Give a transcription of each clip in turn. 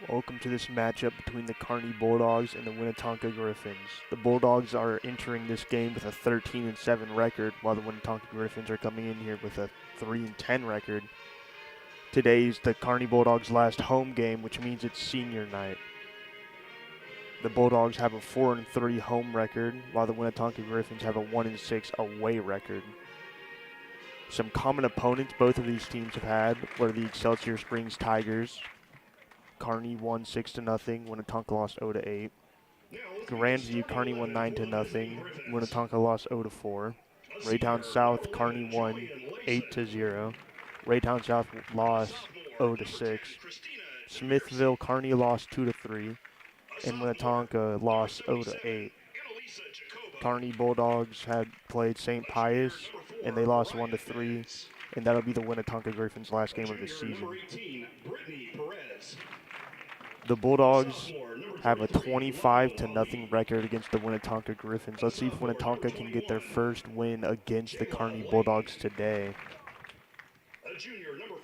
Welcome to this matchup between the Kearney Bulldogs and the Winnetonka Griffins. The Bulldogs are entering this game with a 13-7 record, while the Winnetonka Griffins are coming in here with a 3-10 record. Today's the Kearney Bulldogs' last home game, which means it's senior night. The Bulldogs have a 4-3 home record, while the Winnetonka Griffins have a 1-6 away record. Some common opponents both of these teams have had were the Excelsior Springs Tigers. Kearney won 6-0, Winnetonka lost 0-8. Grandview, Kearney won 9-0, Winnetonka lost 0-4. Raytown South, Kearney won 8-0. Raytown South lost 0-6. Smithville, Kearney lost 2-3, and Winnetonka lost 0-8. Kearney Bulldogs had played St. Pius, and they lost 1-3, and that'll be the Winnetonka Griffins' last game of the season. The Bulldogs have a 25-0 record against the Winnetonka Griffins. Let's see if Winnetonka can get their first win against the Kearney Bulldogs today.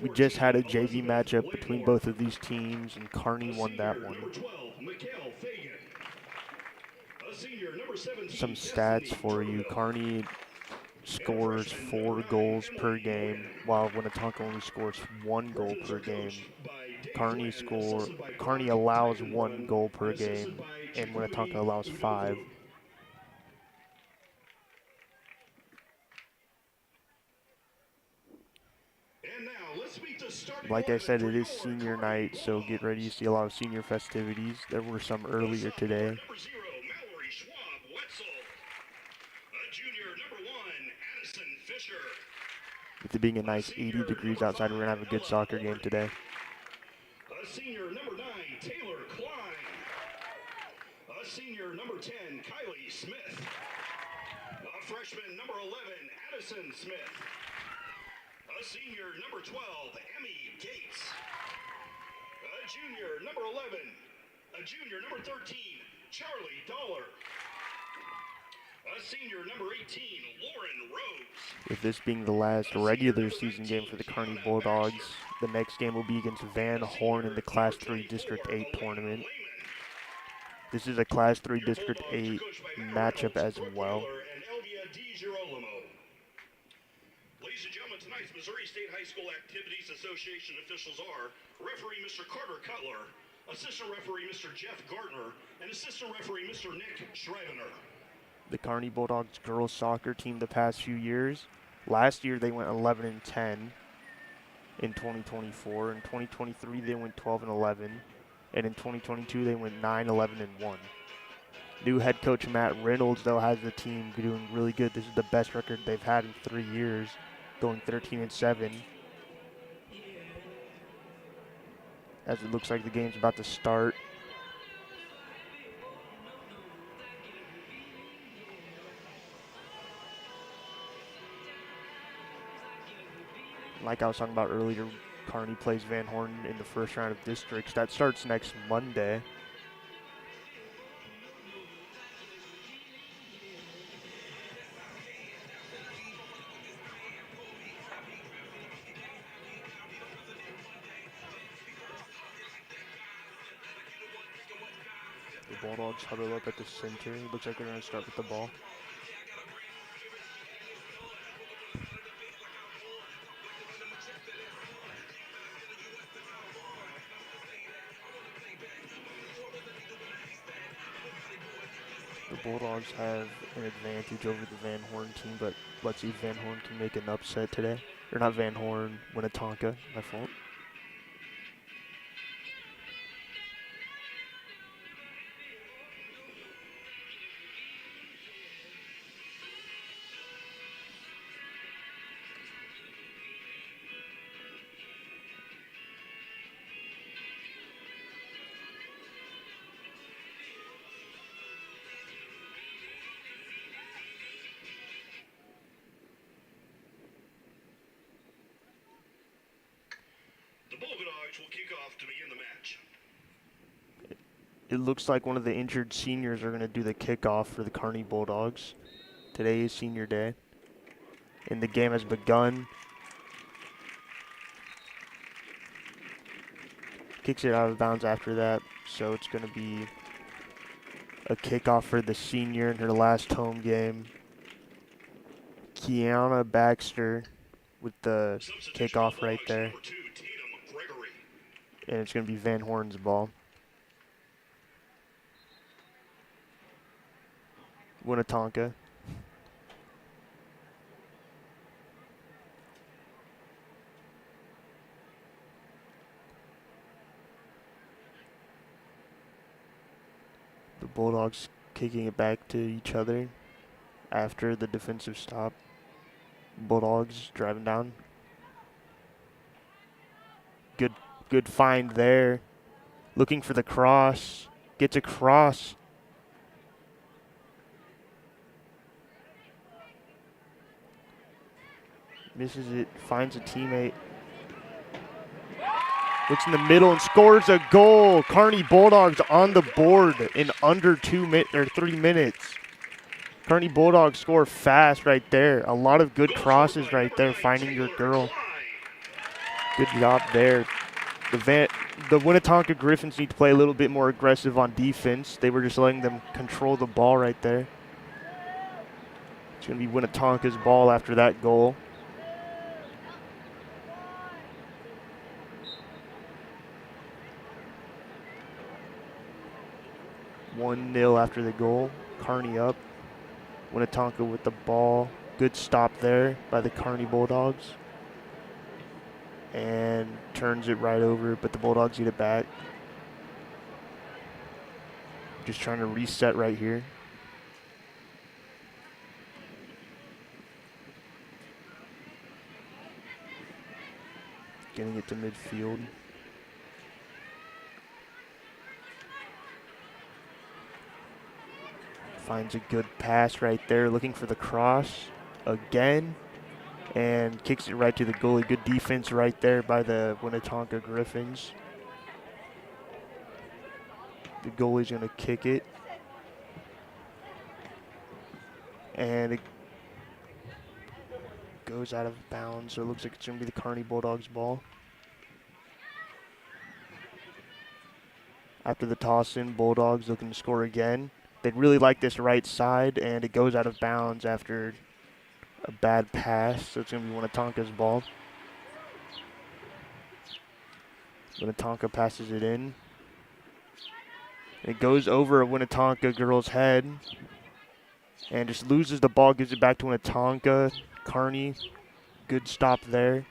We just had a JV matchup between both of these teams, and Kearney won that one. Some stats for you. Kearney scores 4 goals per game, while Winnetonka only scores 1 goal per game. Kearney allows 1 goal per game, and Winnetonka allows 5. Like I said, it is senior night, so get ready to see a lot of senior festivities. There were some earlier today. With it being a nice 80 degrees outside, we're going to have a good soccer game today. Senior number 9, Taylor Klein. Senior number 10, Kylie Smith. Freshman number 11, Addison Smith. Senior number 12, Emmy Gates. Junior number 11, junior number 13, Charlie Dollar. Senior number 18, Lauren Rose. With this being the last regular season game for the Kearney Bulldogs, the next game will be against Van Horn in the Class 3 District 8 tournament. This is a Class 3 District 8 matchup as well. Ladies and gentlemen, tonight's Missouri State High School Activities Association officials are referee Mr. Carter Cutler, assistant referee Mr. Jeff Gardner, and assistant referee Mr. Nick Schreibener. The Kearney Bulldogs girls soccer team the past few years. Last year they went 11-10 in 2024. In 2023 they went 12-11, and in 2022 they went 9-11-1. New head coach Matt Reynolds though has the team doing really good. This is the best record they've had in 3 years, going 13-7. As it looks like the game's about to start. Like I was talking about earlier, Kearney plays Van Horn in the first round of districts. That starts next Monday. The Bulldogs huddle up at the center. Looks like they're going to start with the ball. The Bulldogs have an advantage over the Van Horn team, but let's see if Van Horn can make an upset today. Or not Van Horn, Winnetonka, my fault. The Bulldogs will kick off to begin the match. It looks like one of the injured seniors are going to do the kickoff for the Kearney Bulldogs. Today is senior day, and the game has begun. Kicks it out of bounds after that, so it's going to be a kickoff for the senior in her last home game. Kiana Baxter with the kickoff right there. And it's going to be Van Horn's ball. Winnetonka. The Bulldogs kicking it back to each other after the defensive stop. Bulldogs driving down. Good find there. Looking for the cross. Gets a cross. Misses it. Finds a teammate. Looks in the middle and scores a goal. Kearney Bulldogs on the board in under 3 minutes. Kearney Bulldogs score fast right there. A lot of good crosses right there, finding your girl. Good job there. The Winnetonka Griffins need to play a little bit more aggressive on defense. They were just letting them control the ball right there. It's going to be Winnetonka's ball after that goal. (1-0) after the goal. Kearney up. Winnetonka with the ball. Good stop there by the Kearney Bulldogs. And turns it right over, but the Bulldogs get it back. Just trying to reset right here. Getting it to midfield. Finds a good pass right there, looking for the cross again. And kicks it right to the goalie. Good defense right there by the Winnetonka Griffins. The goalie's going to kick it. And it goes out of bounds, so it looks like it's going to be the Kearney Bulldogs ball. After the toss-in, Bulldogs looking to score again. They'd really like this right side, and it goes out of bounds after a bad pass, so it's going to be Winnetonka's ball. Winnetonka passes it in. It goes over a Winnetonka girl's head and just loses the ball, gives it back to Winnetonka. Kearney, good stop there.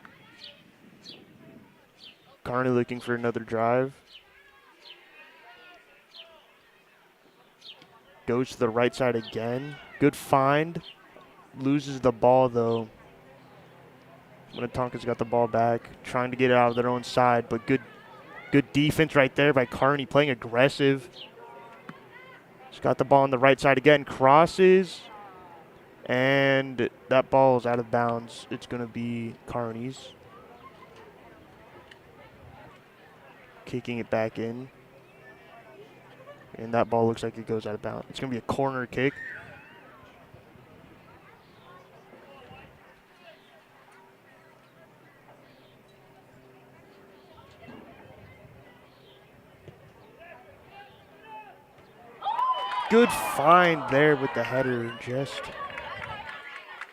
Kearney looking for another drive. Goes to the right side again. Good find. Loses the ball though. Winnetonka's got the ball back, trying to get it out of their own side, but good defense right there by Kearney, playing aggressive. He's got the ball on the right side again, crosses, and that ball is out of bounds. It's going to be Kearney's. Kicking it back in. And that ball looks like it goes out of bounds. It's going to be a corner kick. Good find there with the header. Just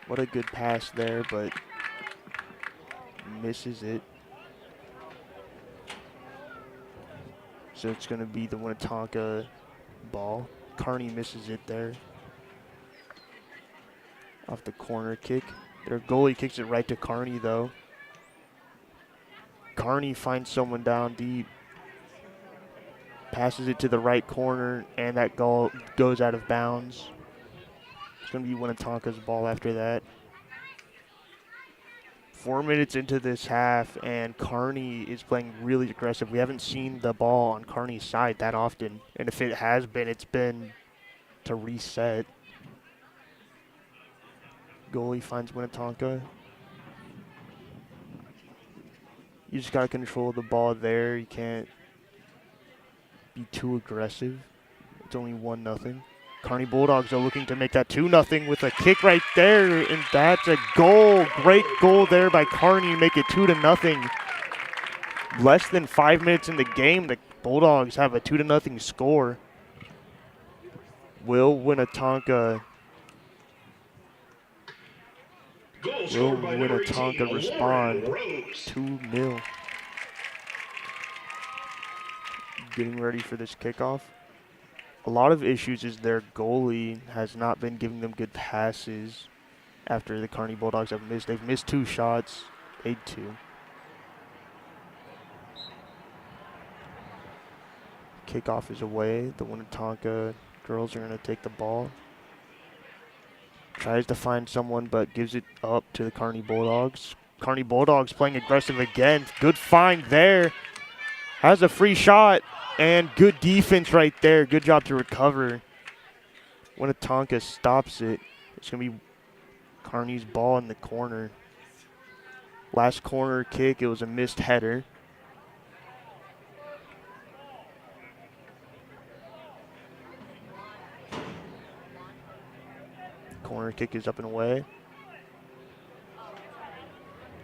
what a good pass there, but misses it. So it's going to be the Winnetonka ball. Kearney misses it there. Off the corner kick. Their goalie kicks it right to Kearney though. Kearney finds someone down deep. Passes it to the right corner, and that goal goes out of bounds. It's going to be Winnetonka's ball after that. 4 minutes into this half, and Kearney is playing really aggressive. We haven't seen the ball on Kearney's side that often, and if it has been, it's been to reset. Goalie finds Winnetonka. You just got to control the ball there. You can't be too aggressive. It's only 1-0. Kearney Bulldogs are looking to make that 2-0 with a kick right there, and that's a goal. Great goal there by Kearney, make it 2-0. less than 5 minutes in the game, the Bulldogs have a 2-0 score. Will Winnetonka respond? 2-0. Getting ready for this kickoff. A lot of issues is their goalie has not been giving them good passes after the Kearney Bulldogs have missed. They've missed 2 shots, made 2. Kickoff is away. The Winnetonka girls are going to take the ball. Tries to find someone, but gives it up to the Kearney Bulldogs. Kearney Bulldogs playing aggressive again. Good find there. Has a free shot, and good defense right there. Good job to recover. Winnetonka stops it. It's going to be Kearney's ball in the corner. Last corner kick, it was a missed header. Corner kick is up and away.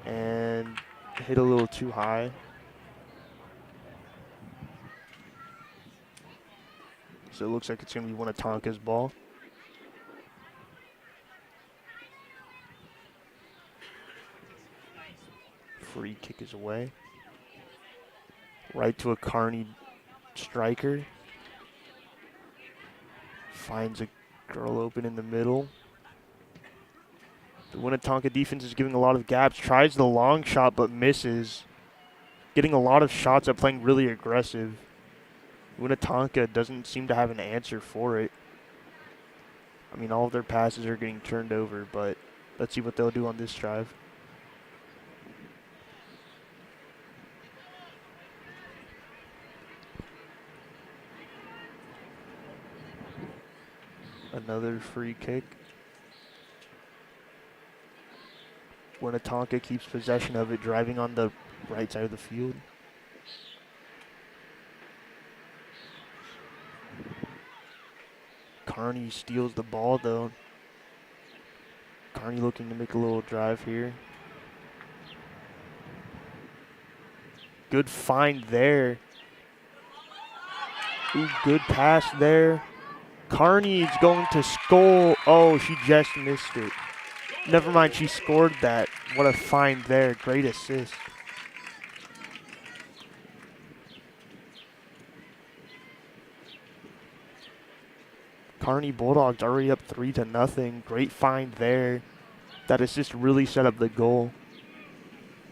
And hit a little too high. So it looks like it's going to be Winnetonka's ball. Free kick is away. Right to a Kearney striker. Finds a girl open in the middle. The Winnetonka defense is giving a lot of gaps. Tries the long shot but misses. Getting a lot of shots at playing really aggressive. Winnetonka doesn't seem to have an answer for it. I mean, all of their passes are getting turned over, but let's see what they'll do on this drive. Another free kick. Winnetonka keeps possession of it, driving on the right side of the field. Kearney steals the ball, though. Kearney looking to make a little drive here. Good find there. Ooh, good pass there. Kearney's going to score. Oh, she just missed it. Never mind, she scored that. What a find there. Great assist. Kearney Bulldogs already up 3-0. Great find there. That assist really set up the goal.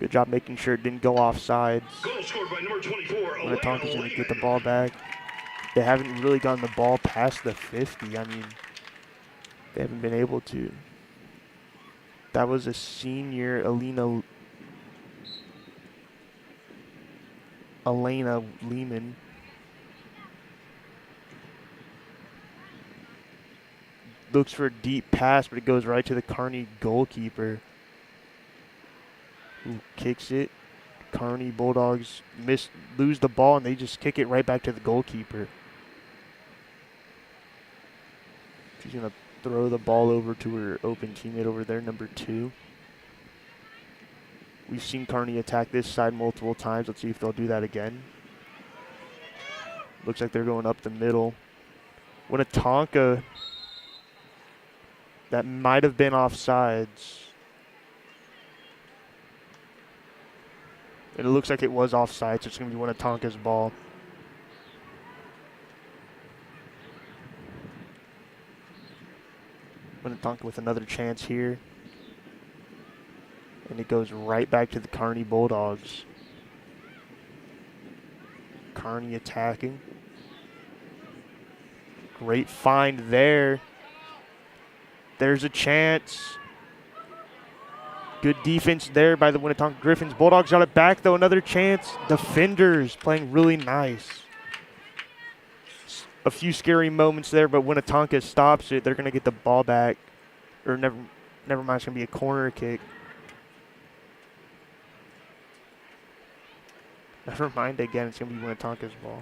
Good job making sure it didn't go offsides. Goal scored by number 24. Winnetonka's going to get the ball back. They haven't really gotten the ball past the 50. I mean, they haven't been able to. That was a senior, Elena Lehman. Looks for a deep pass, but it goes right to the Kearney goalkeeper, who kicks it. Kearney Bulldogs lose the ball, and they just kick it right back to the goalkeeper. She's going to throw the ball over to her open teammate over there, number 2. We've seen Kearney attack this side multiple times. Let's see if they'll do that again. Looks like they're going up the middle. Winnetonka, that might have been offsides. And it looks like it was offside, so it's going to be Winnetonka's ball. Winnetonka with another chance here. And it goes right back to the Kearney Bulldogs. Kearney attacking. Great find there. There's a chance. Good defense there by the Winnetonka Griffins. Bulldogs got it back, though. Another chance. Defenders playing really nice. A few scary moments there, but Winnetonka stops it. They're going to get the ball back. Or never mind, it's going to be a corner kick. Never mind again, it's going to be Winnetonka's ball.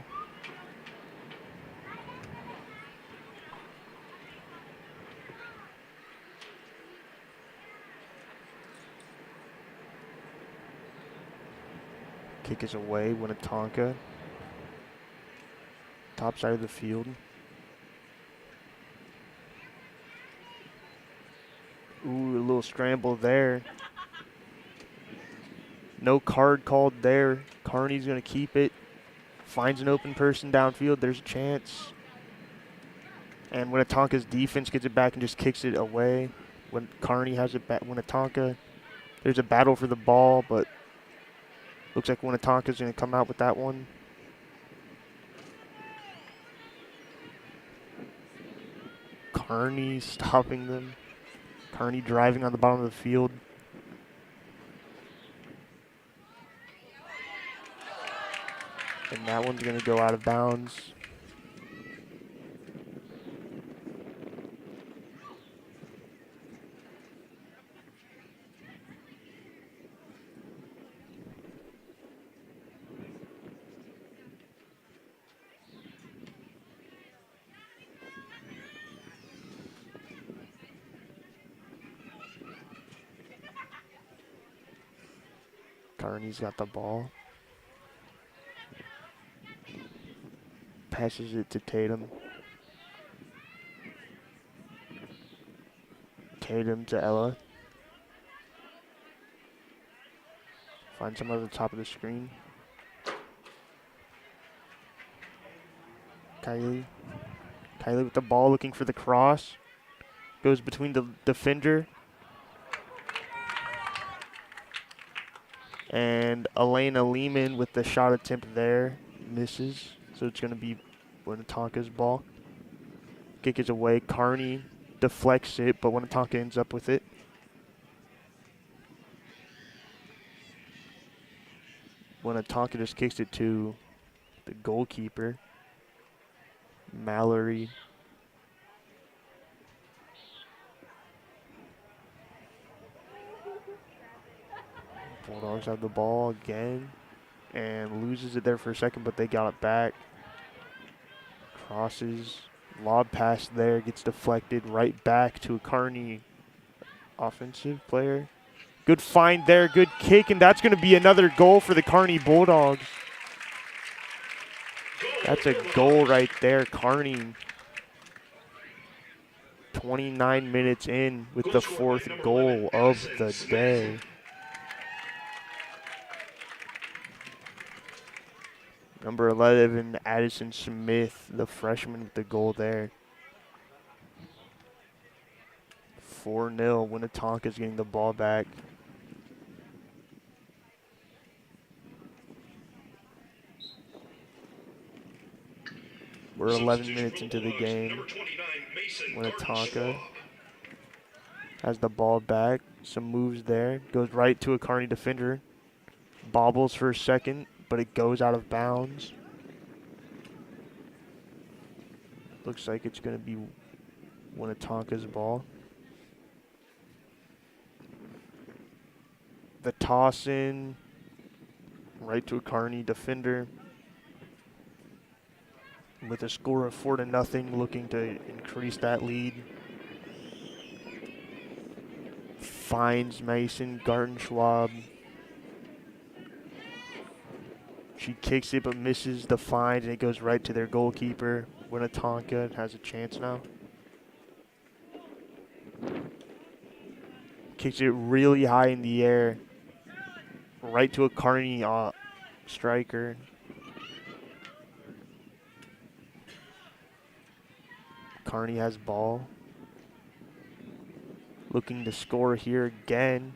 Kick is away. Winnetonka. Top side of the field. Ooh, a little scramble there. No card called there. Kearney's going to keep it. Finds an open person downfield. There's a chance. And Winnetonka's defense gets it back and just kicks it away. When Kearney has it back, Winnetonka. There's a battle for the ball, but looks like Winnetonka's going to come out with that one. Kearney stopping them. Kearney driving on the bottom of the field. And that one's going to go out of bounds. Kearney's got the ball. Passes it to Tatum. Tatum to Ella. Finds him at the top of the screen. Kylie. Kylie with the ball, looking for the cross. Goes between the defender. And Elena Lehman with the shot attempt there. Misses. So it's going to be Winnetonka's ball. Kick is away. Kearney deflects it, but Winnetonka ends up with it. Winnetonka just kicks it to the goalkeeper, Mallory. Bulldogs have the ball again and loses it there for a second, but they got it back. Crosses, lob pass there, gets deflected right back to a Kearney offensive player. Good find there, good kick, and that's going to be another goal for the Kearney Bulldogs. That's a goal right there, Kearney. 29 minutes in with the fourth goal of the day. Number 11, Addison Smith, the freshman with the goal there. 4-0, Winnetonka's getting the ball back. We're 11 minutes into the game. Winnetonka has the ball back. Some moves there. Goes right to a Kearney defender. Bobbles for a second, but it goes out of bounds. Looks like it's going to be Winnetonka's ball. The toss in, right to a Kearney defender. With a score of 4-0, looking to increase that lead. Finds Mason Gartenschwab. She kicks it but misses the find, and it goes right to their goalkeeper. Winnetonka has a chance now. Kicks it really high in the air. Right to a Kearney striker. Kearney has ball. Looking to score here again.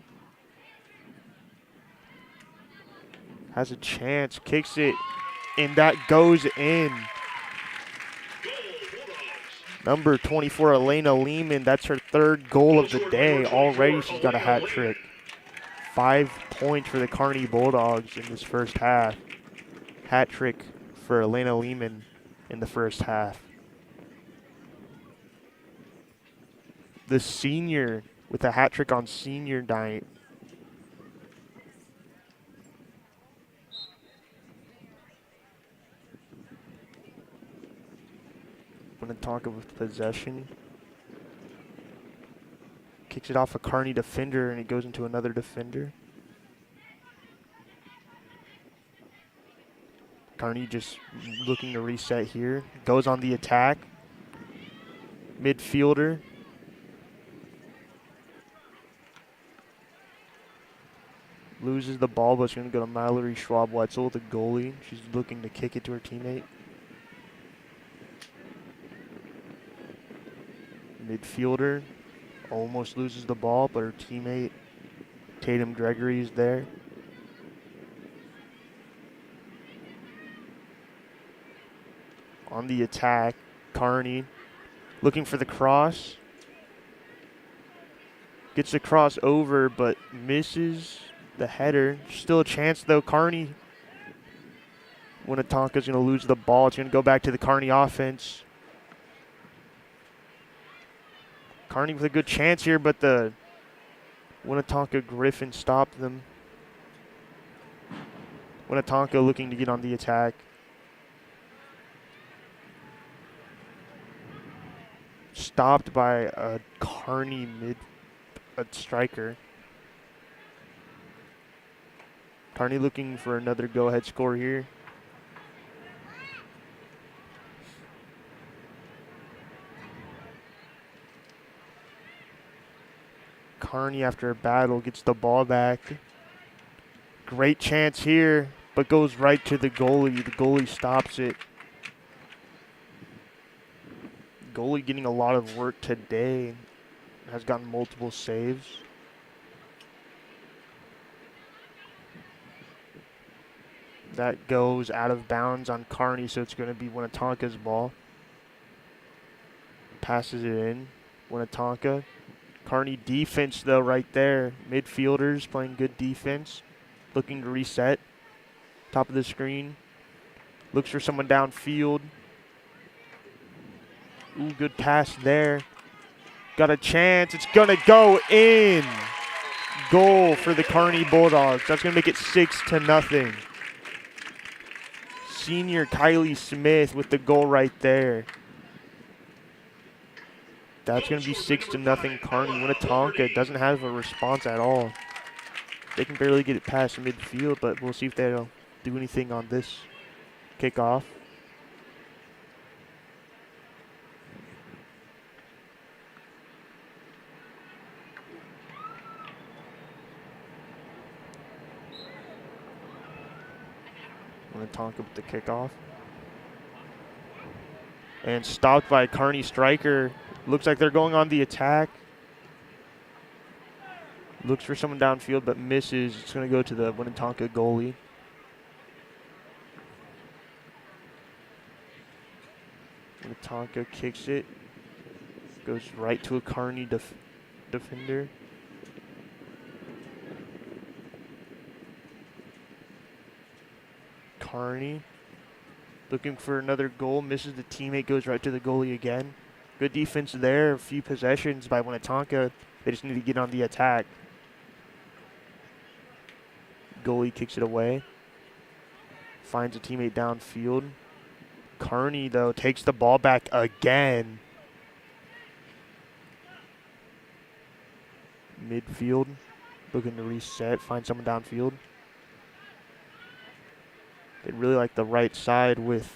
Has a chance, kicks it, and that goes in. Number 24, Elena Lehman, that's her third goal of the day. Already she's got a hat trick. 5 points for the Kearney Bulldogs in this first half. Hat trick for Elena Lehman in the first half. The senior with a hat trick on senior night. Winnetonka with possession. Kicks it off a Kearney defender, and it goes into another defender. Kearney just looking to reset here. Goes on the attack. Midfielder. Loses the ball, but it's going to go to Mallory Schwab-Wetzel, the goalie. She's looking to kick it to her teammate. Midfielder almost loses the ball, but her teammate, Tatum Gregory, is there. On the attack, Kearney looking for the cross. Gets the cross over, but misses the header. Still a chance, though. Kearney, Winnetonka's going to lose the ball. It's going to go back to the Kearney offense. Kearney with a good chance here, but the Winnetonka Griffins stopped them. Winnetonka looking to get on the attack. Stopped by a Kearney striker. Kearney looking for another go-ahead score here. Kearney, after a battle, gets the ball back. Great chance here, but goes right to the goalie. The goalie stops it. Goalie getting a lot of work today. Has gotten multiple saves. That goes out of bounds on Kearney, so it's going to be Winnetonka's ball. Passes it in. Winnetonka. Kearney defense, though, right there. Midfielders playing good defense. Looking to reset. Top of the screen. Looks for someone downfield. Ooh, good pass there. Got a chance. It's going to go in. Goal for the Kearney Bulldogs. That's going to make it 6-0. Senior Kylie Smith with the goal right there. That's going to be 6-0 Kearney. Winnetonka doesn't have a response at all. They can barely get it past midfield, but we'll see if they'll do anything on this kickoff. Winnetonka with the kickoff. And stopped by a Kearney striker. Looks like they're going on the attack. Looks for someone downfield, but misses. It's going to go to the Winnetonka goalie. Winnetonka kicks it. Goes right to a Kearney defender. Kearney looking for another goal. Misses the teammate. Goes right to the goalie again. Good defense there. A few possessions by Winnetonka. They just need to get on the attack. Goalie kicks it away. Finds a teammate downfield. Kearney, though, takes the ball back again. Midfield. Looking to reset. Find someone downfield. They really like the right side with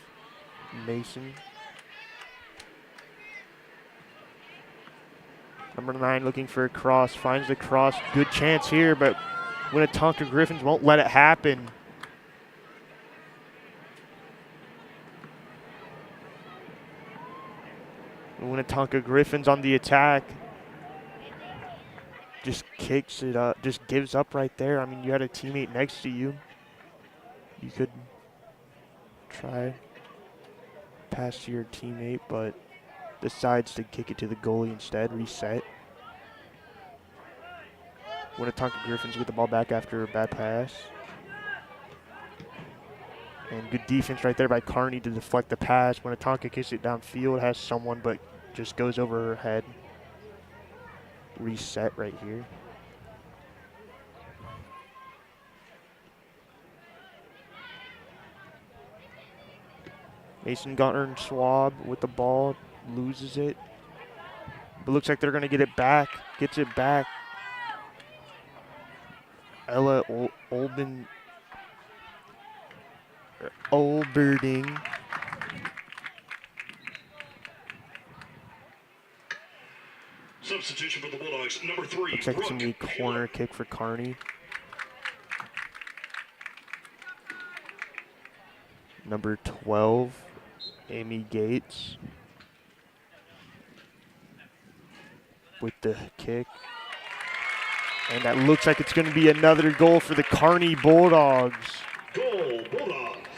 Mason. Number 9 looking for a cross. Finds the cross. Good chance here, but Winnetonka Griffins won't let it happen. Winnetonka Griffins on the attack. Just kicks it up. Just gives up right there. I mean, you had a teammate next to you. You could try pass to your teammate, but decides to kick it to the goalie instead. Reset. Winnetonka Griffins get the ball back after a bad pass. And good defense right there by Kearney to deflect the pass. Winnetonka kicks it downfield, has someone, but just goes over her head. Reset right here. Mason Gunter and Schwab with the ball, loses it. But looks like they're going to get it back. Gets it back. Ella Olberding. Substitution for the Bulldogs, number 3. Looks like it's going to be a corner kick for Kearney. Number 12, Amy Gates with the kick. And that looks like it's going to be another goal for the Kearney Bulldogs. Goal, Bulldogs.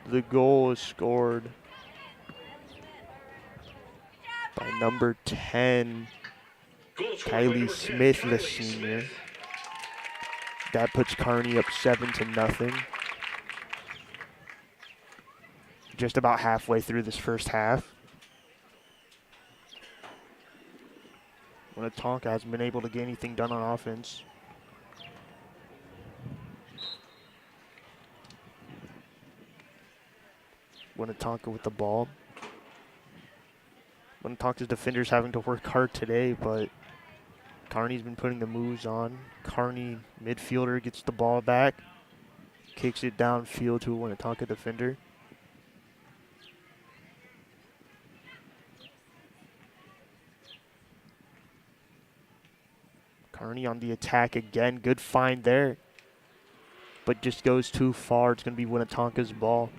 The goal is scored by number 10, Kylie Smith, the senior. That puts Kearney up 7-0. Just about halfway through this first half. Winnetonka hasn't been able to get anything done on offense. Winnetonka with the ball. Winnetonka's defenders having to work hard today, but Kearney's been putting the moves on. Kearney midfielder gets the ball back, kicks it downfield to a Winnetonka defender. Kearney on the attack again. Good find there, but just goes too far. It's going to be Winnetonka's ball.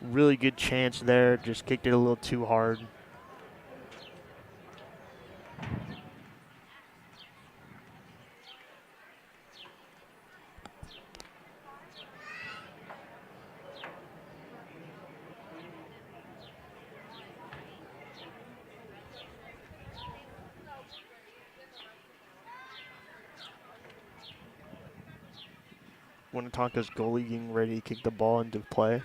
Really good chance there. Just kicked it a little too hard. Winnetonka's goalie getting ready to kick the ball into play.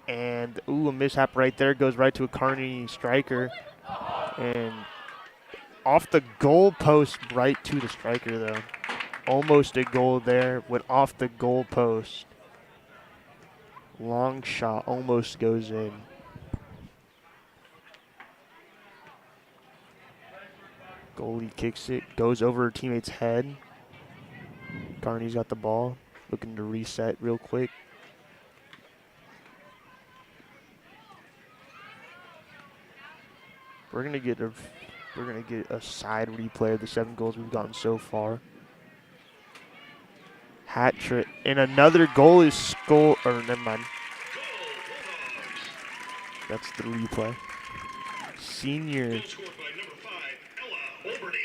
And, ooh, a mishap right there. Goes right to a Kearney striker. And off the goal post, right to the striker, though. Almost a goal there. Went off the goal post. Long shot. Almost goes in. Goalie kicks it. Goes over her teammate's head. Kearney's got the ball, looking to reset real quick. We're gonna get a side replay of the 7 goals we've gotten so far. Hat trick, and another goal is scored. Or never mind. That's the replay. Senior. Scored by number 5, Ella Olberding.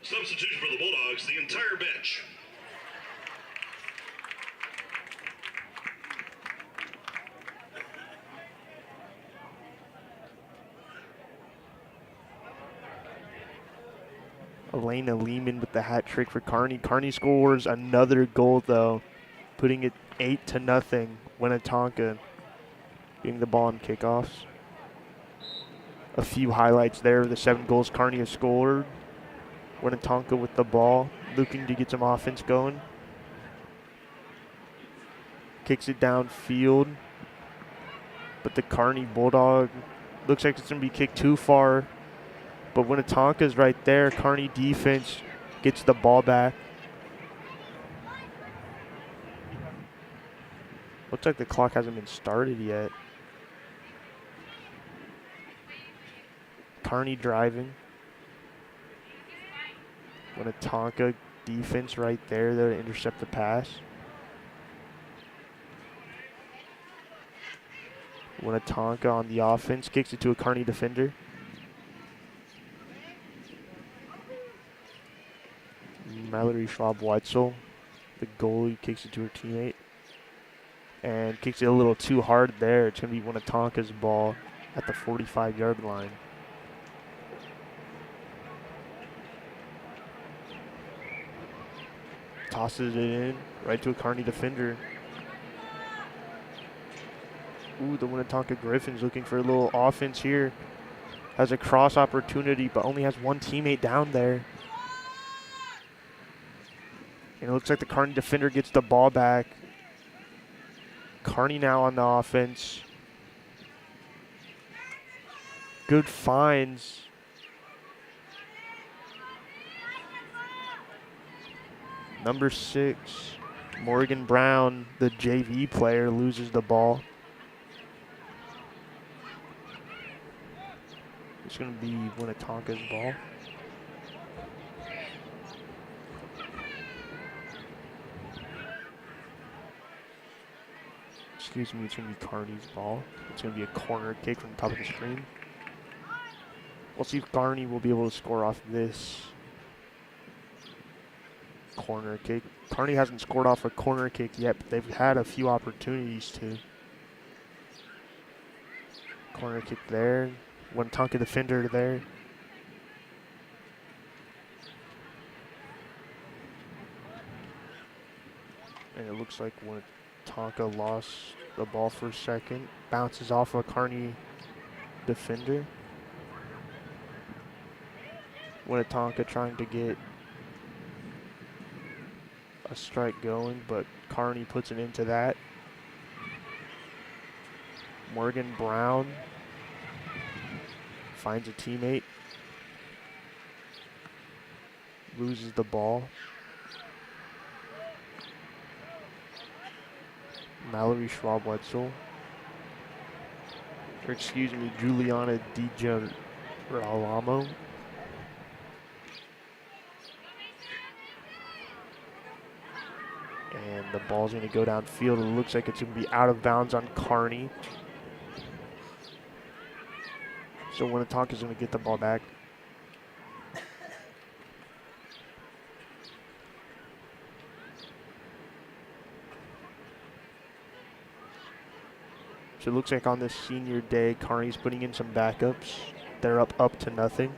Substitution for the Bulldogs, the entire bench. Elena Lehman with the hat trick for Kearney. Kearney scores another goal, though, putting it 8-0. Winnetonka getting the ball in kickoffs. A few highlights there. The 7 goals Kearney has scored. Winnetonka with the ball, looking to get some offense going. Kicks it downfield. But the Kearney Bulldog looks like it's going to be kicked too far. But Winnetonka's right there. Kearney defense gets the ball back. Looks like the clock hasn't been started yet. Kearney driving. Winnetonka defense right there, though, to intercept the pass. Winnetonka on the offense, kicks it to a Kearney defender. Mallory Schwab-Weitzel, the goalie, kicks it to her teammate. And kicks it a little too hard there. It's going to be Winnetonka's ball at the 45-yard line. Tosses it in, right to a Kearney defender. Ooh, the Winnetonka Griffins looking for a little offense here. Has a cross opportunity, but only has one teammate down there. And it looks like the Kearney defender gets the ball back. Kearney now on the offense. Good finds. Number 6, Morgan Brown, the JV player, loses the ball. It's going to be Winnetonka's ball. Excuse me, it's going to be Kearney's ball. It's going to be a corner kick from the top of the screen. We'll see if Kearney will be able to score off this corner kick. Kearney hasn't scored off a corner kick yet, but they've had a few opportunities to. Corner kick there. Winnetonka defender there. And it looks like Winnetonka lost the ball for a second. Bounces off a Kearney defender. Winnetonka trying to get a strike going, but Kearney puts an end to that. Morgan Brown finds a teammate. Loses the ball. Mallory Schwab-Wetzel. Or excuse me, Juliana DiGirolamo. And the ball's going to go downfield. It looks like it's going to be out of bounds on Kearney. So Winnetonka is going to get the ball back. So it looks like on this senior day, Kearney's putting in some backups. They're up to nothing.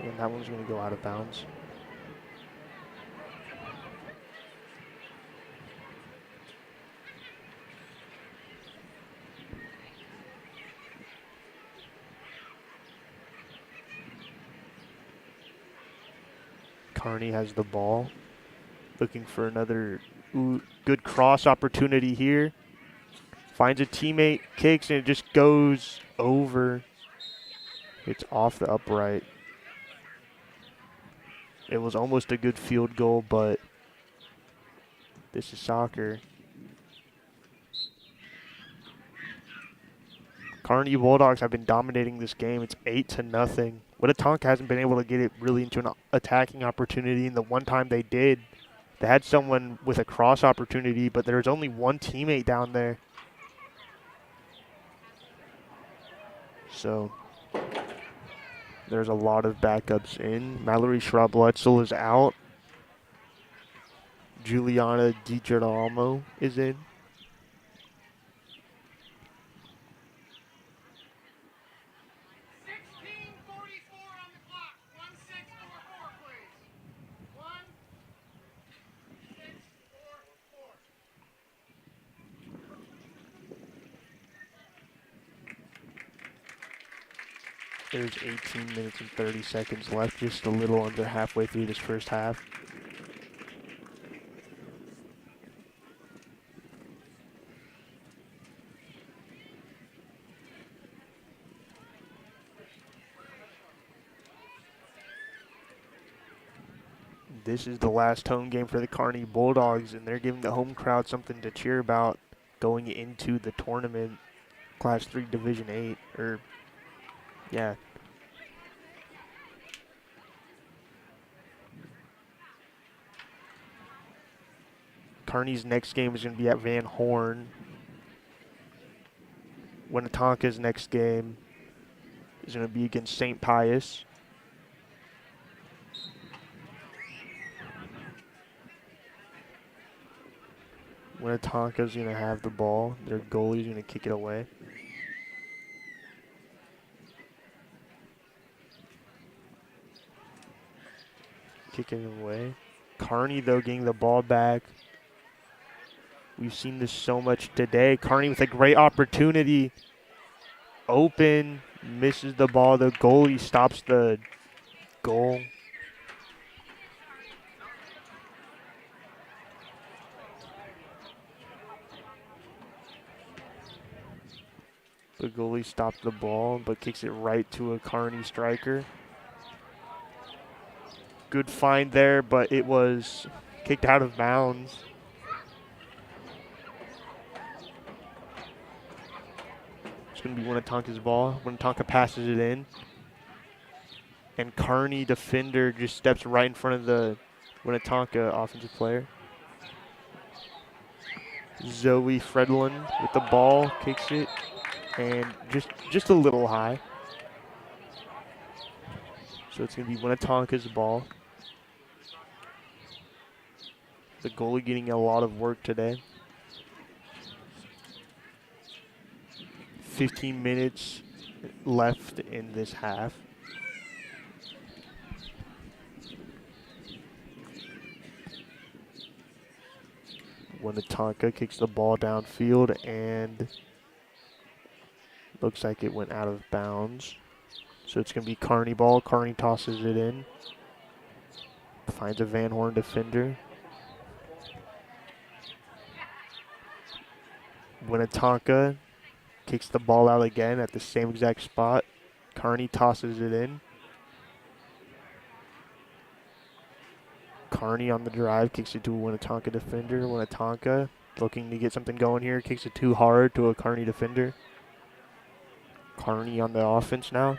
And that one's going to go out of bounds. Kearney has the ball. Looking for another good cross opportunity here. Finds a teammate, kicks, and it just goes over. It's off the upright. It was almost a good field goal, but this is soccer. Kearney Bulldogs have been dominating this game. It's 8-0. Winnetonka hasn't been able to get it really into an attacking opportunity, and the one time they did, they had someone with a cross opportunity, but there's only one teammate down there. So there's a lot of backups in. Mallory Schwab-Wetzel is out. Juliana DiGirolamo is in. There's 18 minutes and 30 seconds left, just a little under halfway through this first half. This is the last home game for the Kearney Bulldogs, and they're giving the home crowd something to cheer about going into the tournament, Class 3 Division 8, or, yeah. Kearney's next game is going to be at Van Horn. Winnetonka's next game is going to be against St. Pius. Winnetonka's going to have the ball. Their goalie's going to kick it away. Kicking it away. Kearney, though, getting the ball back. We've seen this so much today. Kearney with a great opportunity. Open, misses the ball. The goalie stops the goal. The goalie stopped the ball, but kicks it right to a Kearney striker. Good find there, but it was kicked out of bounds. It's going to be Winnetonka's ball. Winnetonka passes it in. And Kearney defender just steps right in front of the Winnetonka offensive player. Zoe Fredlund with the ball, kicks it, and just a little high. So it's going to be Winnetonka's ball. The goalie getting a lot of work today. 15 minutes left in this half. Winnetonka kicks the ball downfield and looks like it went out of bounds. So it's going to be Kearney ball. Kearney tosses it in. Finds a Van Horn defender. Winnetonka kicks the ball out again at the same exact spot. Kearney tosses it in. Kearney on the drive, kicks it to a Winnetonka defender. Winnetonka looking to get something going here, kicks it too hard to a Kearney defender. Kearney on the offense now.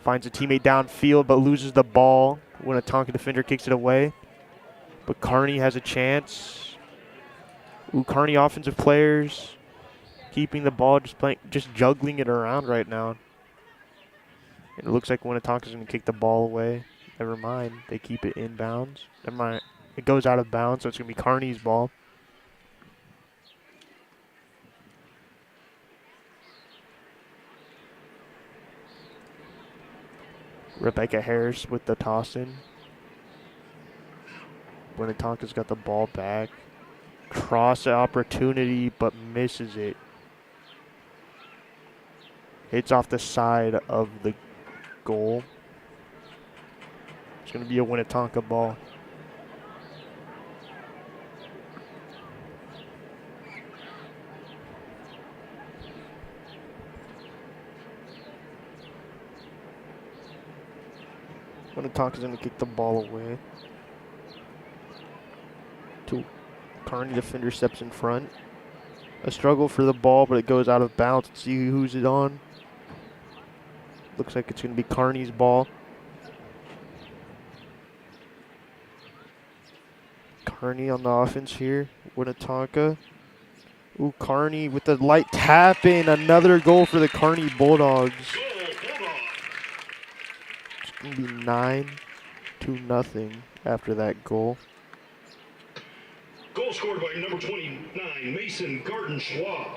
Finds a teammate downfield but loses the ball. Winnetonka defender kicks it away. But Kearney has a chance. Ooh, Kearney offensive players keeping the ball, just juggling it around right now. And it looks like Winnetonka's going to kick the ball away. Never mind. They keep it in bounds. Never mind. It goes out of bounds, so it's going to be Kearney's ball. Rebecca Harris with the toss in. Winnetonka's got the ball back. Cross opportunity, but misses it. Hits off the side of the goal. It's going to be a Winnetonka ball. Winnetonka's going to kick the ball away. Kearney defender steps in front. A struggle for the ball, but it goes out of bounds. Let's see who's it on. Looks like it's going to be Kearney's ball. Kearney on the offense here. Winnetonka. Ooh, Kearney with the light tap in. Another goal for the Kearney Bulldogs. It's going to be 9-0 after that goal. Goal scored by number 29, Mason Garden-Schwab.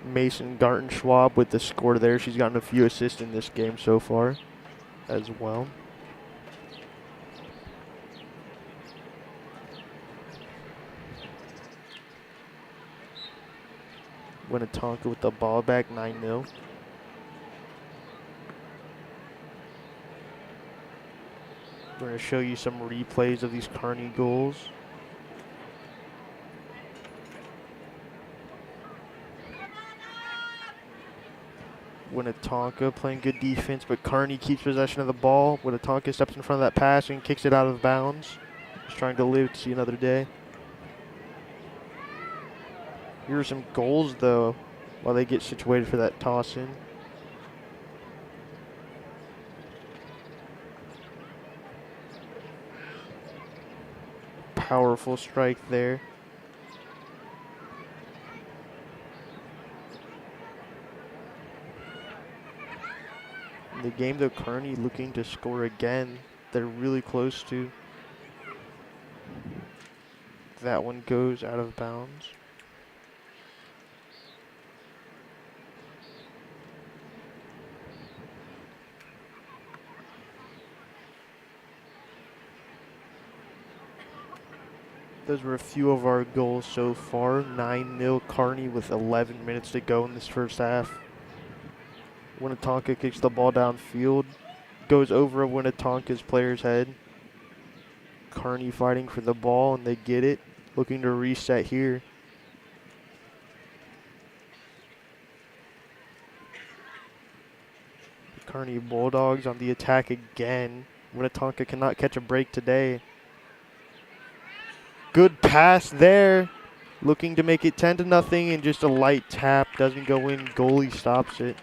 Mason Garten-Schwab with the score there. She's gotten a few assists in this game so far as well. Winnetonka with the ball back, 9-0. We're going to show you some replays of these Kearney goals. Winnetonka playing good defense, but Kearney keeps possession of the ball. Winnetonka steps in front of that pass and kicks it out of bounds. Just trying to live to see another day. Here are some goals, though, while they get situated for that toss-in. Powerful strike there. In the game, though, Kearney looking to score again. They're really close to. That one goes out of bounds. Those were a few of our goals so far. 9-0 Kearney with 11 minutes to go in this first half. Winnetonka kicks the ball downfield. Goes over a Winnetonka's player's head. Kearney fighting for the ball, and they get it. looking to reset here. The Kearney Bulldogs on the attack again. Winnetonka cannot catch a break today. Good pass there. Looking to make it 10-0, and just a light tap. Doesn't go in. Goalie stops it.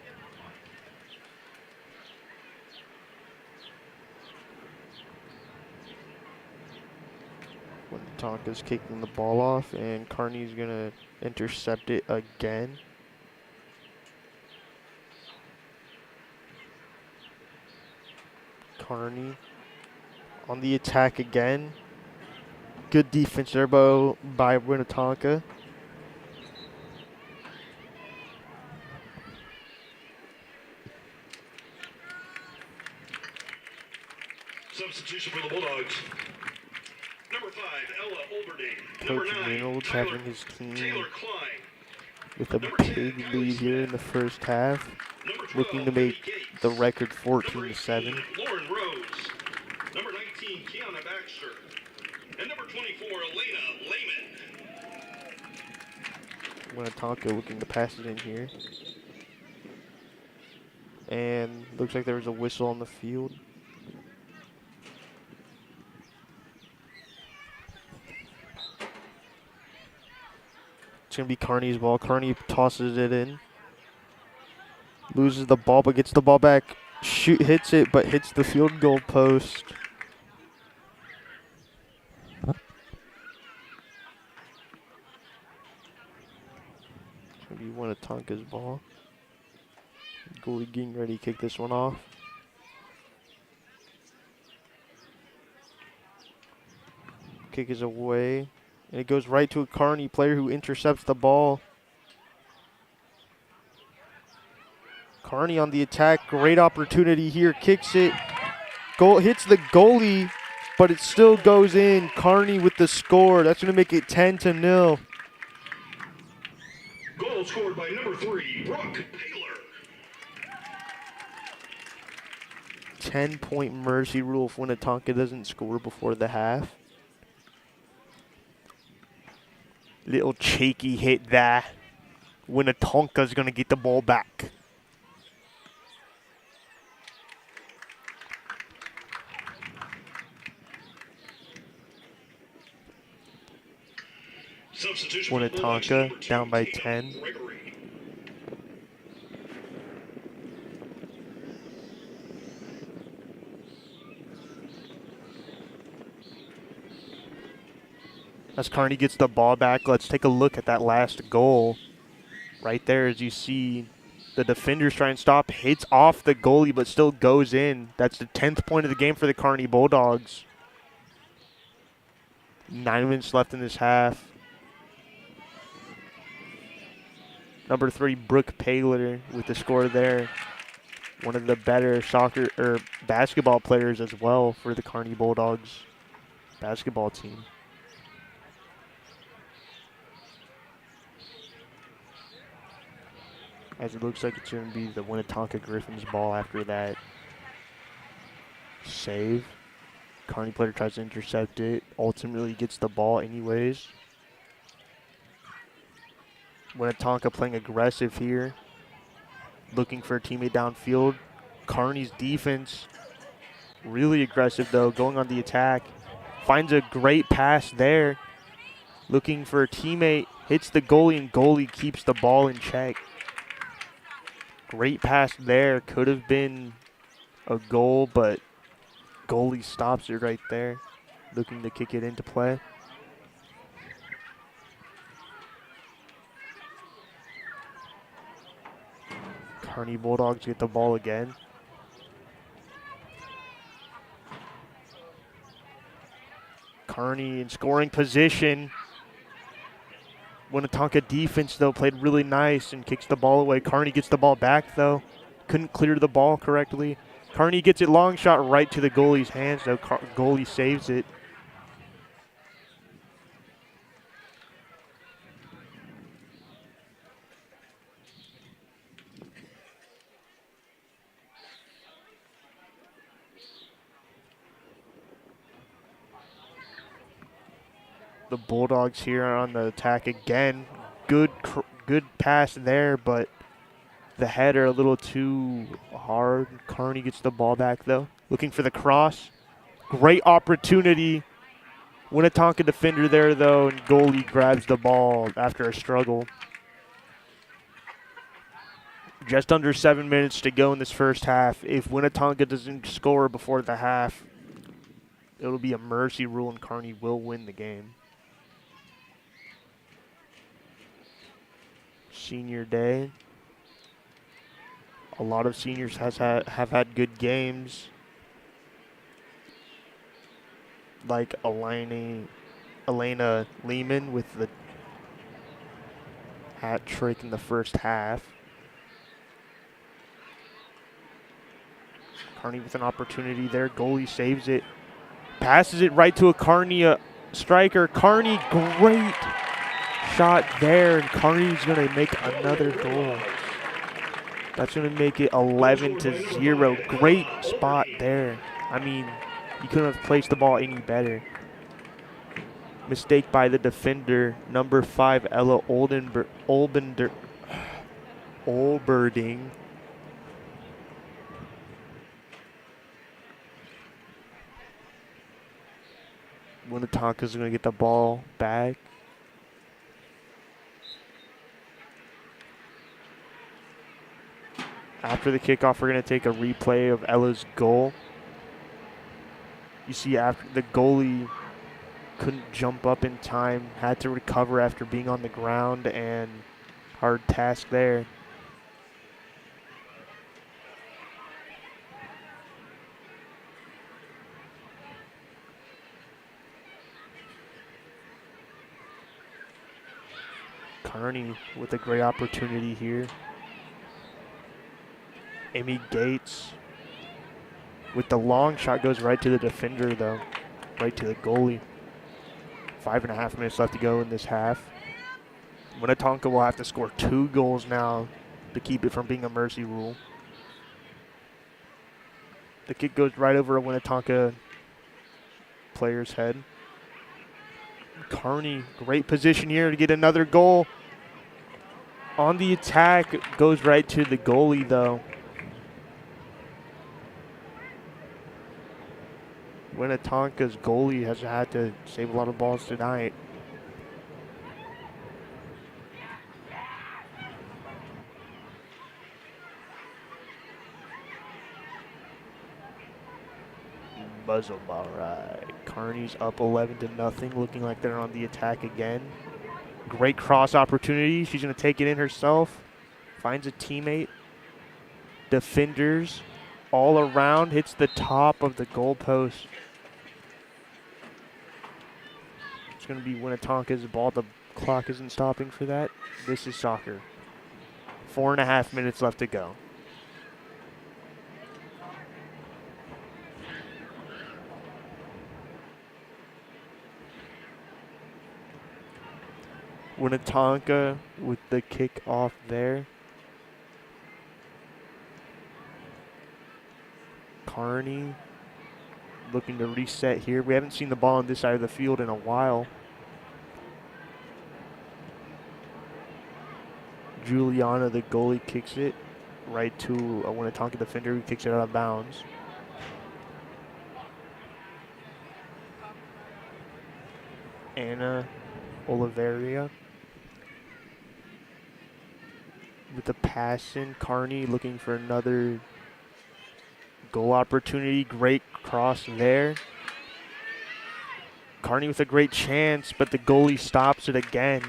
Winnetonka's kicking the ball off, and Kearney's going to intercept it again. Kearney on the attack again. Good defense there by Winnetonka. Substitution for the Bulldogs. Number 5, Ella Olberding. Coach Number 9, Reynolds having his team Taylor Klein. with a big lead here in the first half. Number 12, Looking to make the record Number 14-7. 18, Lauren Rose. Number 19, Kiana Baxter. And number 24, Elena Lehman. Winnetonka looking to pass it in here. And looks like there was a whistle on the field. It's going to be Kearney's ball. Kearney tosses it in. Loses the ball, but gets the ball back. Hits it, but hits the field goal post. It's going to be Winnetonka's ball. Goalie getting ready to kick this one off. Kick is away. And it goes right to a Kearney player who intercepts the ball. Kearney on the attack. Great opportunity here. Kicks it. Goal hits the goalie, but it still goes in. Kearney with the score. That's going to make it 10-0. Goal scored by number 3, Brooke Paler. 10-point mercy rule if Winnetonka doesn't score before the half. Little cheeky hit there. Winnetonka's going to get the ball back. Substitution Winnetonka down by 10. Gregory. As Kearney gets the ball back, let's take a look at that last goal. Right there, as you see, the defenders try and stop, hits off the goalie, but still goes in. That's the 10th point of the game for the Kearney Bulldogs. 9 minutes left in this half. Number 3, Brooke Paler with the score there. One of the better basketball players as well for the Kearney Bulldogs basketball team. As it looks like it's going to be the Winnetonka Griffins ball after that save. Kearney player tries to intercept it. Ultimately gets the ball anyways. Winnetonka playing aggressive here. Looking for a teammate downfield. Kearney's defense really aggressive though, going on the attack. Finds a great pass there. Looking for a teammate. Hits the goalie, and goalie keeps the ball in check. Great pass there. Could have been a goal, but goalie stops it right there. Looking to kick it into play. Kearney Bulldogs get the ball again. Kearney in scoring position. Winnetonka defense, though, played really nice and kicks the ball away. Kearney gets the ball back, though. Couldn't clear the ball correctly. Kearney gets it long shot right to the goalie's hands, though. Goalie saves it. The Bulldogs here are on the attack again. Good pass there, but the header a little too hard. Kearney gets the ball back though. Looking for the cross. Great opportunity. Winnetonka defender there though, and goalie grabs the ball after a struggle. Just under 7 minutes to go in this first half. If Winnetonka doesn't score before the half, it'll be a mercy rule and Kearney will win the game. Senior day. A lot of seniors have had good games. Like Elena Lehman with the hat trick in the first half. Kearney with an opportunity there. Goalie saves it. Passes it right to a Kearney striker. Kearney, great shot there. And Kearney's going to make another goal. That's going to make it 11-0. Great spot there. I mean, you couldn't have placed the ball any better. Mistake by the defender, number 5, Ella Olberding. Winnetonka's going to get the ball back. After the kickoff, we're going to take a replay of Ella's goal. You see, after the goalie couldn't jump up in time, had to recover after being on the ground, and hard task there. Kearney with a great opportunity here. Amy Gates with the long shot, goes right to the defender though, right to the goalie. 5.5 minutes left to go in this half. Winnetonka will have to score 2 goals now to keep it from being a mercy rule. The kick goes right over a Winnetonka player's head. Kearney, great position here to get another goal. On the attack, goes right to the goalie though. Winnetonka's goalie has had to save a lot of balls tonight. Muzzle ball right. Kearney's up 11-0, looking like they're on the attack again. Great cross opportunity. She's going to take it in herself. Finds a teammate. Defenders all around. Hits the top of the goalpost. It's going to be Winnetonka's ball. The clock isn't stopping for that. This is soccer. 4.5 minutes left to go. Winnetonka with the kick off there. Kearney looking to reset here. We haven't seen the ball on this side of the field in a while. Juliana, the goalie, kicks it right to a Winnetonka defender who kicks it out of bounds. Anna Oliveria with the pass in. Kearney looking for another goal opportunity. Great cross there. Kearney with a great chance, but the goalie stops it again.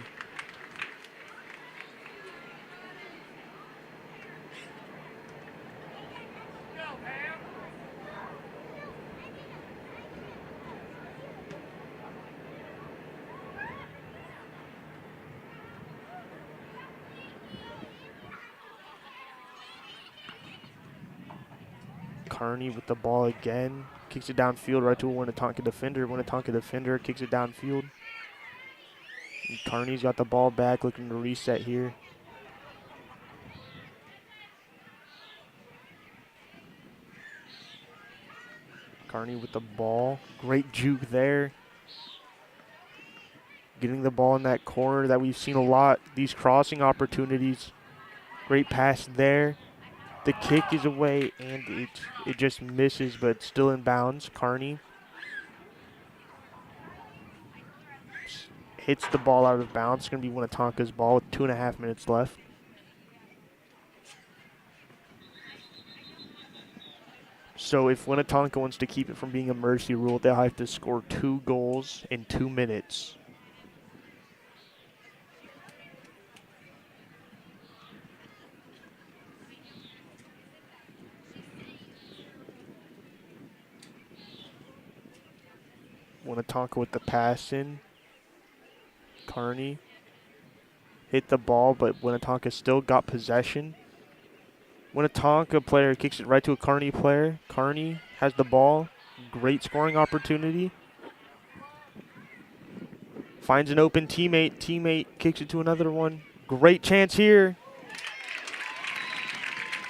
Kearney with the ball again. Kicks it downfield right to a Winnetonka defender. Winnetonka defender kicks it downfield. And Kearney's got the ball back, looking to reset here. Kearney with the ball. Great juke there. getting the ball in that corner that we've seen a lot. These crossing opportunities. Great pass there. The kick is away, and it just misses, but still in bounds. Kearney hits the ball out of bounds. It's going to be Winnetonka's ball with 2.5 minutes left. So if Winnetonka wants to keep it from being a mercy rule, they'll have to score 2 goals in 2 minutes. Winnetonka with the pass in. Kearney hit the ball, but Winnetonka still got possession. Winnetonka player kicks it right to a Kearney player. Kearney has the ball. Great scoring opportunity. Finds an open teammate. Teammate kicks it to another one. Great chance here.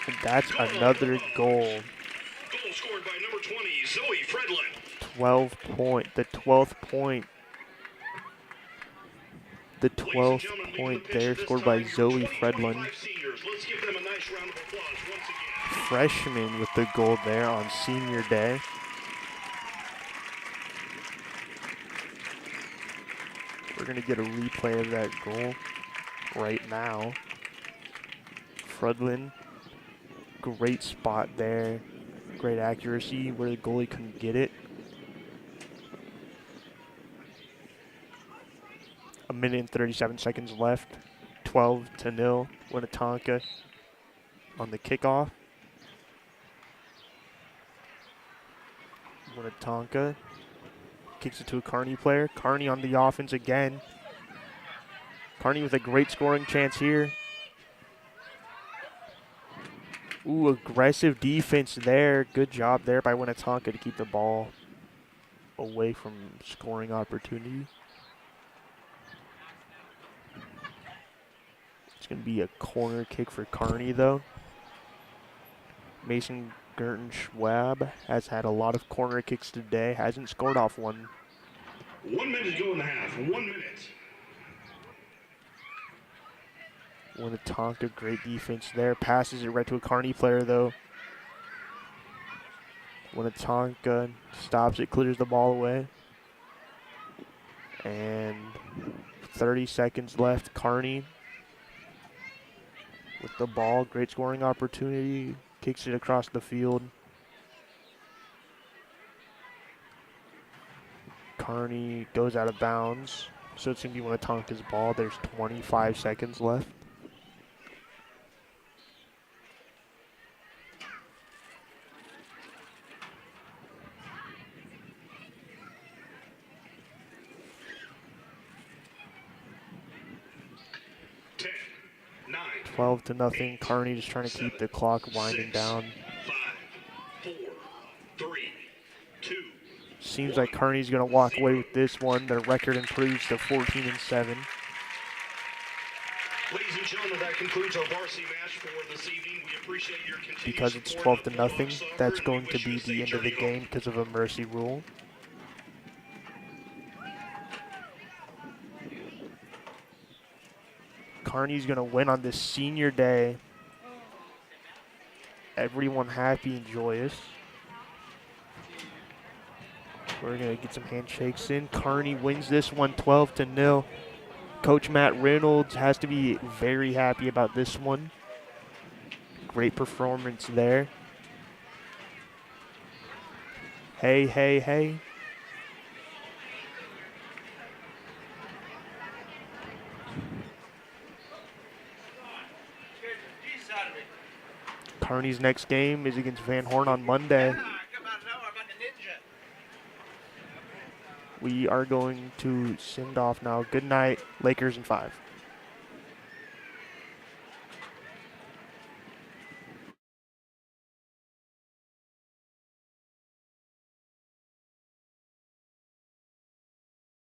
And that's another goal. Goal scored by number 20, Zoe Fredlin. 12 point. The 12th point. The 12th point there scored by Zoe Fredlin. Let's give them a nice round of applause once again. Freshman with the goal there on senior day. We're going to get a replay of that goal right now. Fredlin, great spot there. Great accuracy where the goalie couldn't get it. A minute and 37 seconds left. 12-0. Winnetonka on the kickoff. Winnetonka kicks it to a Kearney player. Kearney on the offense again. Kearney with a great scoring chance here. Ooh, aggressive defense there. Good job there by Winnetonka to keep the ball away from scoring opportunity. It's going to be a corner kick for Kearney, though. Mason Gerten-Schwab has had a lot of corner kicks today. Hasn't scored off one. 1 minute to go in the half. 1 minute. Winnetonka, great defense there. Passes it right to a Kearney player, though. Winnetonka stops it, clears the ball away. And 30 seconds left. Kearney with the ball. Great scoring opportunity. Kicks it across the field. Kearney goes out of bounds. So it's going to be Winnetonka's ball. There's 25 seconds left. Ten, 9, 12-0. Kearney just trying to keep the clock winding down. 5, 4, 3, 2. Seems like Kearney's going to walk away with this one. Their record improves to 14-7. Ladies and gentlemen, that concludes our varsity match for this evening. We appreciate your continued Because it's support of 12-0, Bulldogs soccer, that's and going we to wish you be a safe the end of the journey game home. because of a mercy rule. Kearney's going to win on this senior day. Everyone happy and joyous. We're going to get some handshakes in. Kearney wins this one 12-0. Coach Matt Reynolds has to be very happy about this one. Great performance there. Hey, hey, hey. Kearney's next game is against Van Horn on Monday. We are going to send off now. Good night, Lakers in 5.